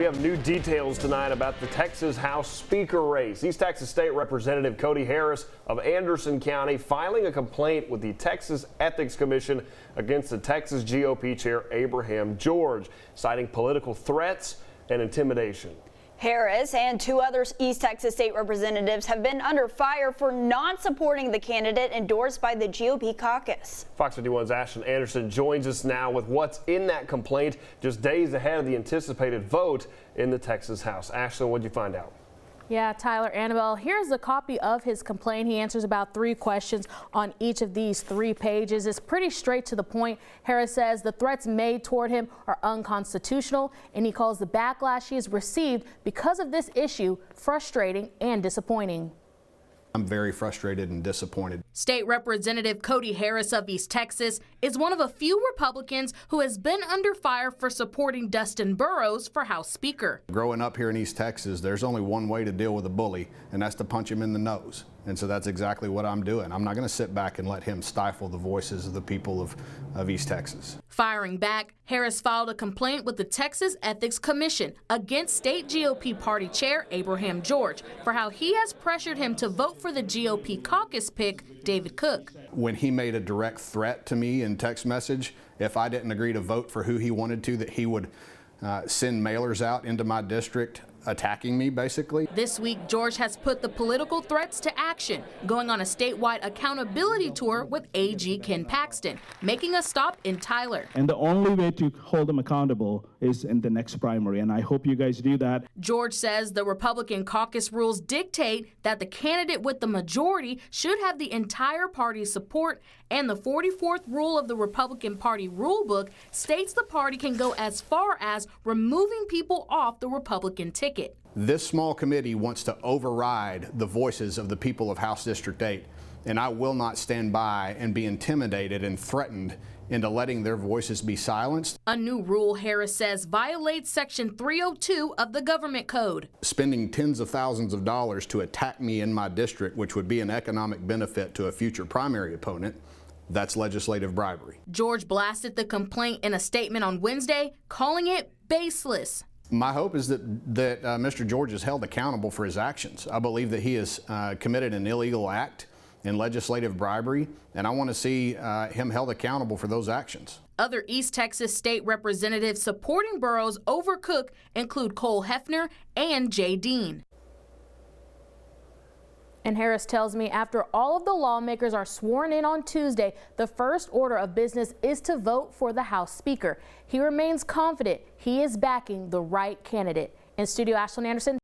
We have new details tonight about the Texas House Speaker race. East Texas State Representative Cody Harris of Anderson County filing a complaint with the Texas Ethics Commission against the Texas GOP chair Abraham George, citing political threats and intimidation. Harris and two other East Texas State representatives have been under fire for not supporting the candidate endorsed by the GOP caucus. Fox 51's Ashton Anderson joins us now with what's in that complaint just days ahead of the anticipated vote in the Texas House. Ashton, what did you find out? Yeah, Tyler, Annabelle, here's a copy of his complaint. He answers about 3 questions on each of these 3 pages. It's pretty straight to the point. Harris says the threats made toward him are unconstitutional, and he calls the backlash he has received because of this issue frustrating and disappointing. I'm very frustrated and disappointed. State Representative Cody Harris of East Texas is one of a few Republicans who has been under fire for supporting Dustin Burrows for House Speaker. Growing up here in East Texas, there's only one way to deal with a bully, and that's to punch him in the nose. And so that's exactly what I'm doing. I'm not going to sit back and let him stifle the voices of the people of East Texas. Firing back, Harris filed a complaint with the Texas Ethics Commission against state GOP party chair Abraham George for how he has pressured him to vote for the GOP caucus pick, David Cook. When he made a direct threat to me in text message, if I didn't agree to vote for who he wanted to, that he would send mailers out into my district attacking me, basically. This week, George has put the political threats to action, going on a statewide accountability tour with AG Ken Paxton, making a stop in Tyler. And the only way to hold them accountable is in the next primary, and I hope you guys do that. George says the Republican caucus rules dictate that the candidate with the majority should have the entire party's support, and the 44th rule of the Republican Party rulebook states the party can go as far as removing people off the Republican ticket. This small committee wants to override the voices of the people of House District 8, and I will not stand by and be intimidated and threatened into letting their voices be silenced. A new rule, Harris says, violates Section 302 of the Government Code. Spending tens of thousands of dollars to attack me in my district, which would be an economic benefit to a future primary opponent, that's legislative bribery. George blasted the complaint in a statement on Wednesday, calling it baseless. My hope is that Mr. George is held accountable for his actions. I believe that he has committed an illegal act in legislative bribery, and I want to see him held accountable for those actions. Other East Texas state representatives supporting Burrows over Cook include Cole Hefner and Jay Dean. And Harris tells me after all of the lawmakers are sworn in on Tuesday, the first order of business is to vote for the House Speaker. He remains confident he is backing the right candidate. In studio, Ashton Anderson.